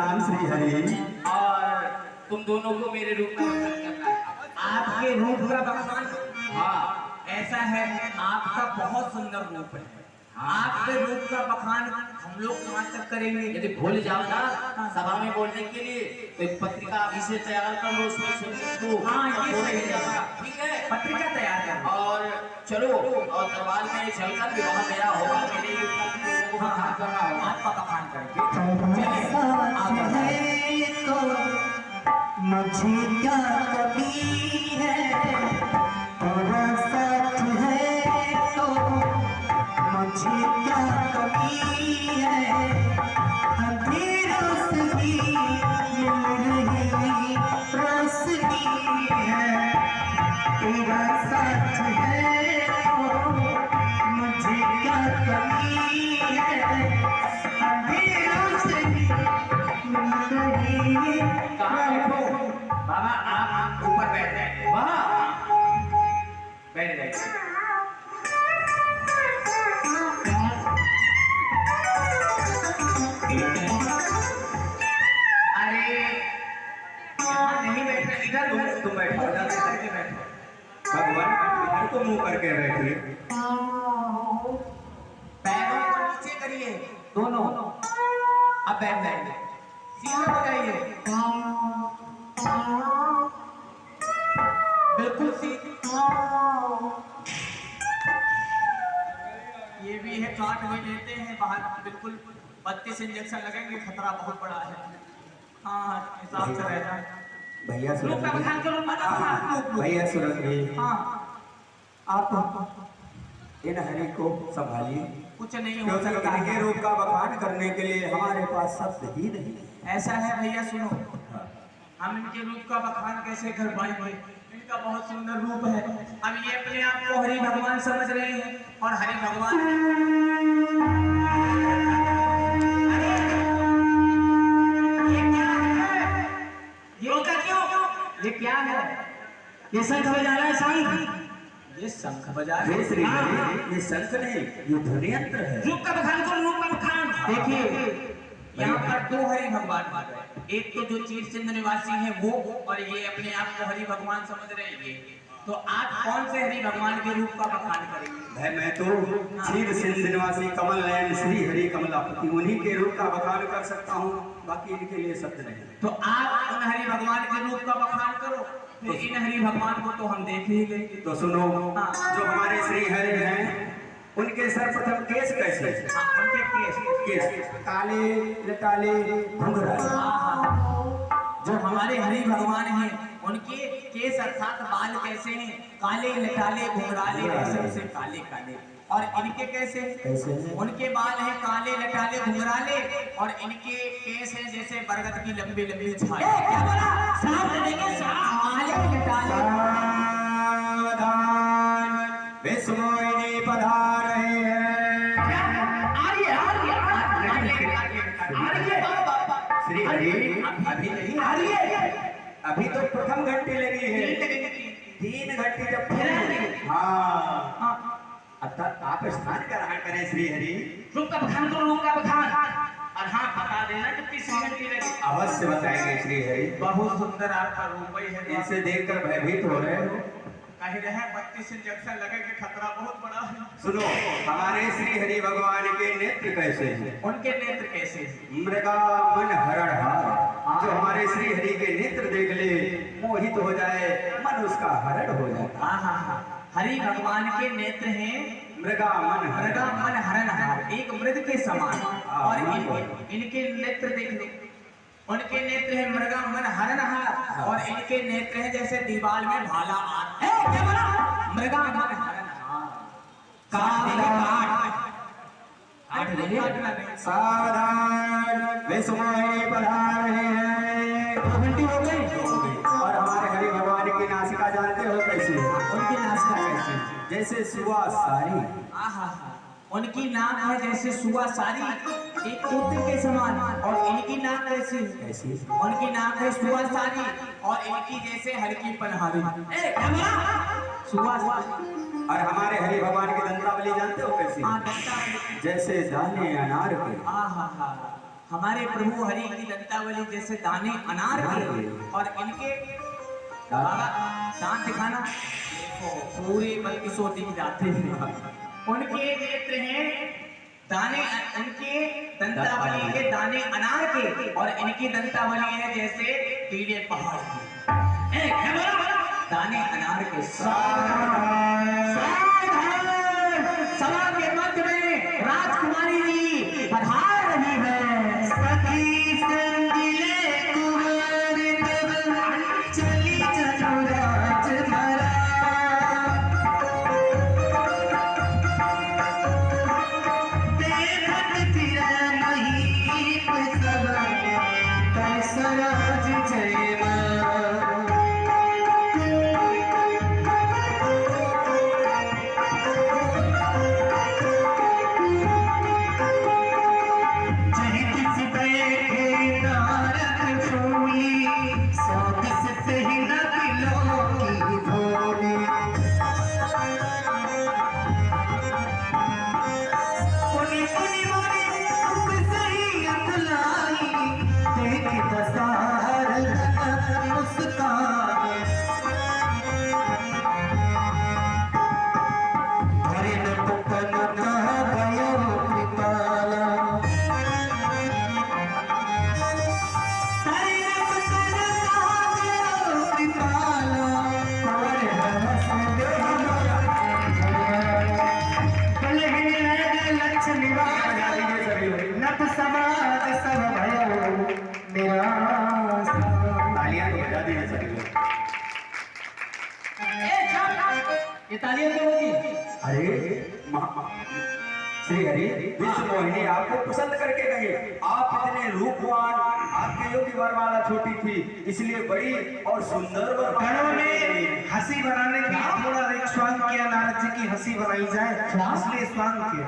राम श्री हरि। और तुम दोनों को मेरे रूप का बखान करना है। आपके रूप का बखान? हाँ, ऐसा है, आपका बहुत सुंदर रूप है। आपके रूप का बखान हम लोग कहाँ तक करेंगे? यदि भूल जाओ ना सभा में बोलने के लिए तो एक पत्रिका अभी से तैयार कर लो, उसमें सुन दो। हाँ, ये सही जाता, है। ठीक है? पत्रिका तैयार कर और चलो और दरबार में चलकर विवाह मेरा होगा, मेरे युग का तुम लोगों को बखान करना होगा। आपका बखान करेंगे। चलिए, आप बताइए। मुझे क्या कमी है, तेरा साथ है तो मुझे क्या कमी है, अंधेरों से भी मिल रही रोशनी है, तेरा साथ है तो मुझे क्या कमी है, अंधेरों से भी मिल रही। कहाँ बैठो? बाबा आप ऊपर बैठ जाए। वहाँ बैठ जाइए। अरे यहाँ नहीं बैठना, इधर तुम बैठो, इधर करके बैठो। भगवान इधर को मुंह करके बैठे। पैरों को नीचे करिए दोनों। अब बैठ जाइए, सीधे हो जाइए, बिल्कुल सीधे। ये भी है, काट भी लेते हैं बाहर, बिल्कुल 32 इंजेक्शन लगेंगे, खतरा बहुत बड़ा है। हाँ, हिसाब से रहना। भैया लोग का बखान करो, भैया सुरंगी, हाँ, आप इन हरि को संभालिए, कुछ नहीं हो क्योंकि सकता इनके है। रूप का बखान करने के लिए हमारे पास शब्द ही नहीं है। ऐसा है भैया, सुनो, हम इनके रूप का बखान कैसे कर पाएंगे? इनका बहुत सुंदर रूप है। अब ये अपने आप को हरि भगवान समझ रहे हैं, और हरि भगवान ये क्या है? ये रोका क्यों? ये क्या है? ये शंख बजा रहा है, शंख। ये शंख बजा ये श्री हरि, ये शंख नहीं, ये ध्वनि यंत्र है। रूप का बखान करो, रूप का बखान। देखिए, यहाँ पर दो हरि भगवान आ गए। एक तो जो चीर सिंध निवासी है वो, और ये अपने आप को हरि भगवान समझ रहे हैं। तो आप कौन से हरि भगवान के रूप का बखान करेंगे? मैं तो क्षीर सिंध निवासी कमल नयन श्री हरि कमलापति उन्हीं के रूप का बखान कर सकता हूँ, बाकी इनके लिए शब्द नहीं। तो आप उन हरि भगवान के रूप का बखान करो, फिर इन हरि भगवान को तो हम देख ही लेंगे। तो सुनो, जो हमारे श्री हरि हैं उनके सर्वप्रथम केस कैसे? उनके केस काले लटाले घुंघराले। जो हमारे हरि भगवान हैं उनके केस अर्थात बाल कैसे हैं? काले लटाले घुंघराले, रेशम से काले काले। और इनके कैसे? उनके बाल हैं काले लटाले घुंघराले, और इनके केस हैं जैसे बरगद की लंबी लंबी झाड़ी। क्या बोला? काले लटाले। सावधान, विस्मोहिनी पधार रहे हैं। श्री हरि अभी नहीं आ रही है, अभी तो प्रथम घंटी लगी है। 3 घंटी जब हाँ, अर्थात आप स्थान ग्रहण करें श्री हरि। रूप का बखान करो, रूप का बखान। और हाँ, बता देना कितनी घंटी लगी। अवश्य बताएंगे श्री हरि। बहुत सुंदर आपका रूप ही है। इनसे देखकर भयभीत हो रहे हो। कहीं रहे 32 इंजेक्शन लगेंगे, खतरा बहुत बड़ा है। सुनो, हमारे श्री हरि भगवान के नेत्र कैसे हैं? उनके नेत्र कैसे हैं? मृगा मन हरणहार। जो हमारे श्री हरि के नेत्र देख ले, मोहित हो जाए, मन उसका हरण हो जाता। हाँ हाँ हाँ, हरि भगवान के नेत्र हैं मृगा मन मृगा मन हरणहार, एक मृग के समान। और इनके नेत्र देख लो, उनके नेत्र है मृगा मन हरणहार, और इनके नेत्र है जैसे दीवार में भाला आठ। क्या बोला? मृगा मन हरणहार। सावधान, विस्मोहिनी पधार रहे हैं। 2 घंटी हो गई। और हमारे हरि भगवान की नासिका जानते हो कैसी है? उनकी नासिका कैसी? जैसे सुआ सारी। आहा, उनकी नाक है जैसे सुआ सारी, एक तोते के समान। और इनकी नाक कैसी? उनकी नाक है सुआ सारी, और इनकी जैसे हल्की पनहारी। सुआ सारी। और हमारे हरि भगवान की दंतावली जानते हो कैसी? हाँ, दंतावली। जैसे दाने अनार के। आहा, हमारे प्रभु हरि की दंतावली जैसे दाने अनार के और इनके बाबा दांत दिखाना देखो पूरे बल्कि सो दिख जाते हैं। उनके नेत्र हैं दाने, इनके दंतावली के दाने अनार के और इनकी दंतावली है जैसे टीले पहाड़ की। दाने अनार के सभा के मध्य में राजकुमारी जी पधार रही है। सखी संगिले कुंवर तब चली चलो राजधरा। देखत फिरा महीप सब कसराज जयमा। ये तालियां क्यों होती? अरे श्री हरि विश्व मोहिनी आपको पसंद करके गए। आप इतने रूपवान, आपके योग्य वरमाला छोटी थी, इसलिए बड़ी और सुंदर गणों ने हंसी बनाने के लिए थोड़ा एक स्वांग किया, नारद जी की हंसी बनाई जाए इसलिए स्वांग किया।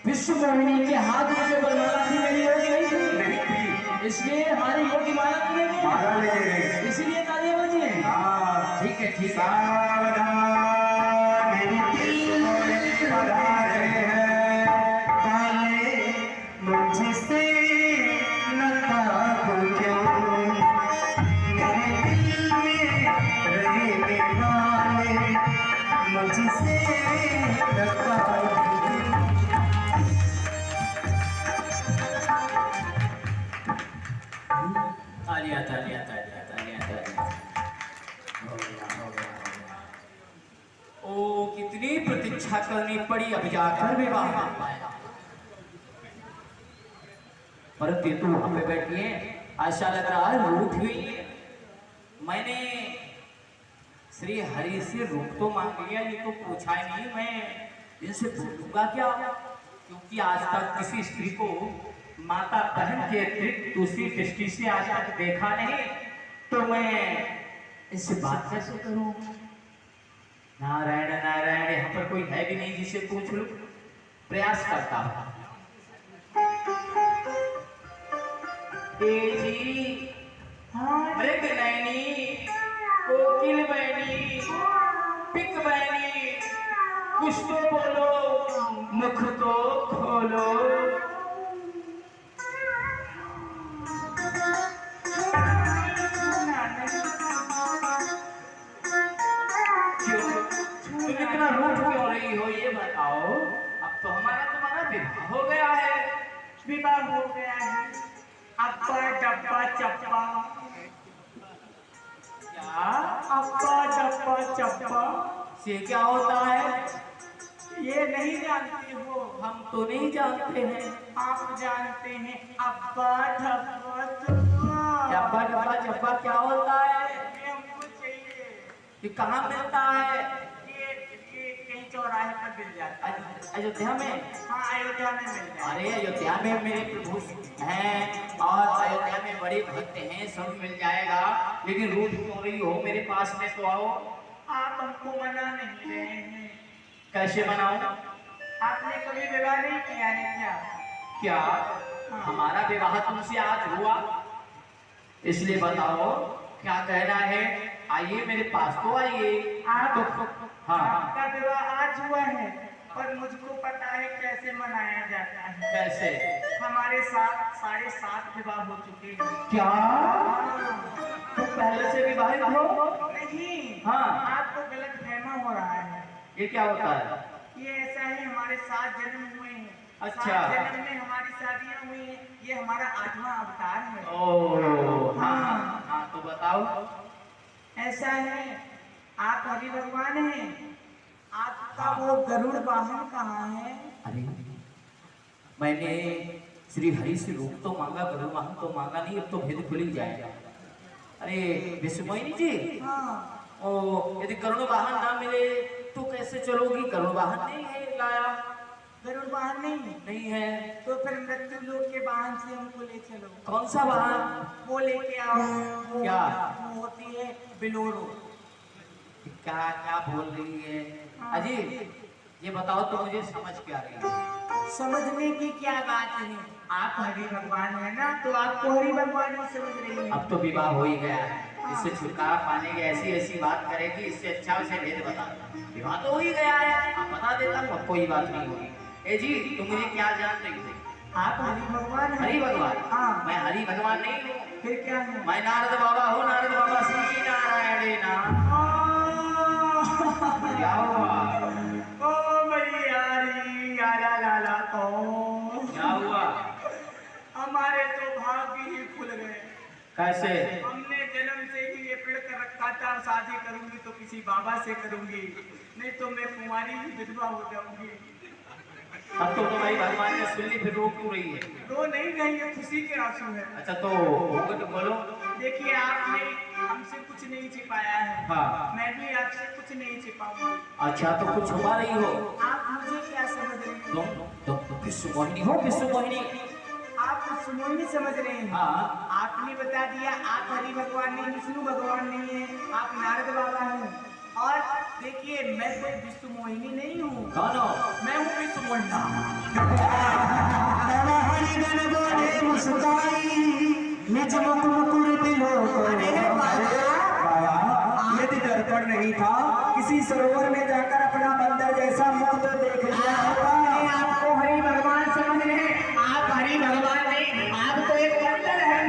विश्व मोहिनी के हाथ में जो वरमाला थी मेरी योगी नहीं थी, नहीं थी, इसलिए हमारी योगी माला थी माला ले गए। इसीलिए तालियां बजी हैं। हाँ ठीक है ठीक है। सावधान मेरी दिल पधारे हैं, काले मुझसे नकाब क्यों, मेरे दिल में रहने वाले मुझसे नकाब क्यों। तालियां तालियां तालियां तालियां तालियां। ओ कितनी प्रतीक्षा करनी पड़ी, अब जाकर विवाह कर पाया। परंतु तू वहां पे बैठी है, ऐसा लग रहा है रूठ हुई है। मैंने श्री हरि से रूप तो मांग लिया, ये तो पूछा ही नहीं, मैं इनसे पूछूंगा क्या? क्योंकि आज तक किसी स्त्री को माता बहन के अतिरिक्त दूसरी दृष्टि से आज तक देखा नहीं, तो मैं इससे बात कैसे करूं? नारायण नारायण, यहाँ पर कोई है भी नहीं जिसे पूछ लूं। प्रयास करता हूं। मृग नैनी, कोकिल बहनी, पिक बहनी, कुछ तो बोलो, मुख तो खोलो। तुम इतना रूठ क्यों रही हो, ये बताओ। अब तो तुम्हारा विवाह हो गया है। विवाह हो गया है, अप्पा डब्बा चप्पा। क्या अप्पा डब्बा चप्पा से क्या होता है? ये नहीं जानते हो? हम तो नहीं जानते हैं। आप जानते हैं अप्पा डब्बा चप्पा। डब्बा डब्बा चप्पा क्या होता है? हमको चाहिए। ये कहाँ मिलता है? ये कहीं चौराहे पर मिल जाता है। अयोध्या में? हाँ अयोध्या में मिल जाता है। अरे अयोध्या में मेरे प्रभु हैं और अयोध्या में बड़े भक्त हैं, सब मिल जाएगा। लेकिन रूठ क्यों रही हो? मेरे पास में तो आओ। आप हमको मना नहीं रहे हैं। कैसे मनाओ? आपने कभी विवाह नहीं किया है क्या? क्या हमारा विवाह तुमसे आज हुआ? इसलिए बताओ क्या कहना है। आइए मेरे पास तो आइए। आप हाँ, आपका विवाह आज हुआ है पर मुझको पता है कैसे मनाया जाता है। कैसे? हमारे साथ 7.5 विवाह हो चुके हैं। क्या हाँ। तुम पहले से विवाहित हो? नहीं, हाँ। आपको गलत फहमा हो रहा है। ये क्या होता है? ये ऐसा है, हमारे 7 जन्म हुए हैं। अच्छा। 7 जन्म में हमारी शादियां हुई हैं। ये हमारा 8वां अवतार है। ओह हाँ हाँ, तो बताओ। ऐसा है, आप हरि भगवान हैं, आपका वो गरुड़ वाहन कहाँ है? अरे मैंने श्री हरि से रूप तो मांगा, गरुड़ वाहन तो मांगा नहीं, अब तो भेद खुल ही जाएगा। अरे विश्वमोहिनी जी, हाँ। ओ यदि गरुड़ वाहन ना मिले तो कैसे चलोगी? गरुड़ वाहन नहीं है लाया? गरुड़ वाहन नहीं है? नहीं है तो फिर मृत्यु लोक के वाहन से हमको ले चलो। कौन सा वाहन? वो लेके आओ। वो क्या? वो होती है बिलोरो। क्या क्या बोल रही है अजी? ये बताओ तो मुझे समझ क्या रही है? समझने की क्या बात है, आप हरि भगवान है ना, तो आपको हरि भगवान ही समझ रही है। अब तो विवाह हो ही गया है, इससे छुटकारा पाने की ऐसी ऐसी बात करेगी, इससे अच्छा उसे भेद बता। विवाह तो हो ही गया है, आप बता देता हूँ, अब कोई बात नहीं होगी। ए जी, तुम मुझे क्या जान रही थी? आप हरि भगवान हैं? हरि भगवान? हाँ। मैं हरि भगवान नहीं हूँ। फिर क्या है? मैं नारद बाबा हूँ, नारद बाबा श्री नारायण नाम। क्या हुआ? ओ मैयारी आला लाला को क्या हुआ? हमारे तो भाग्य ही खुल गए। कैसे? हमने जन्म से ही ये प्रण कर रखा था, शादी करूंगी तो किसी बाबा से करूंगी, नहीं तो मैं कुंवारी ही विधवा हो जाऊंगी। अब तो भाई भगवान ने सुन ली, फिर रो क्यों रही है? रो नहीं रही है, खुशी के आंसू है। अच्छा तो होगा तो बोलो। देखिए, आपने हमसे कुछ नहीं छिपाया है। हाँ। मैं भी आपसे कुछ नहीं छिपाऊंगा। अच्छा तो कुछ छुपा रही हो? आप मुझे क्या समझ रहे हैं? तुम विश्वमोहिनी हो? विश्वमोहिनी? आप विश्वमोहिनी समझ रहे हैं? हाँ। आपने बता दिया आप हरि भगवान नहीं, विष्णु भगवान नहीं है, आप नारद बाबा हैं। और देखिए, मैं कोई विश्वमोहिनी नहीं हूँ। कौन हो? मैं हूँ विश्वमोहिनी। यदि दर्पण नहीं था, किसी सरोवर में जाकर अपना बंदर जैसा मुख तो देख लिया होगा। आपको हरि भगवान समझ रहे हैं? आप हरि भगवान नहीं, आप तो एक बंदर है।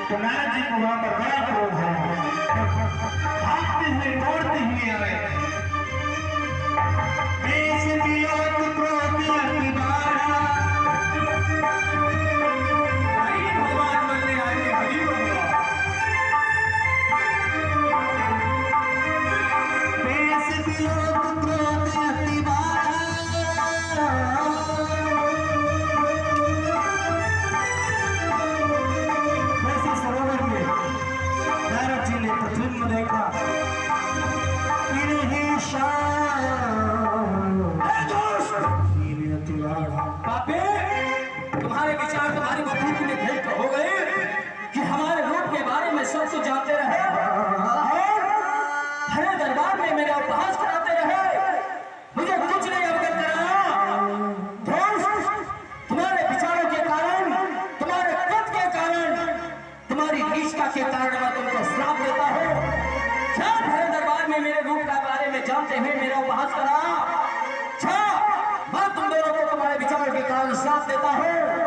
तो नारद जी को वहां पर बड़ा क्रोध है, भागते हुए दौड़ते हुए आए। देश विलोक क्रोध अति बाढ़ा, हरि भगवान बनने आए हैं, हरि भगवान। देश विलोक क्रोध अति बाढ़ा, प्रतिबिंब देखा। पापे, तुम्हारे विचार तुम्हारी बुद्धि में भेद हो गए कि हमारे रूप के बारे में सब कुछ जानते रहे, हरे दरबार में मेरा उपहास कराते रहे, मुझे कुछ नहीं अवगत कराया। तुम्हारे विचारों के कारण, तुम्हारे कद के कारण, तुम्हारी निष्ठा के कारण मैं तुमको श्राप देता हूँ। हरे दरबार में मेरे रूप के बारे में जानते हुए मेरा उपहास करा, मैं तुम दोनों को तुम्हारे विचार के कारण श्राप देता हूँ।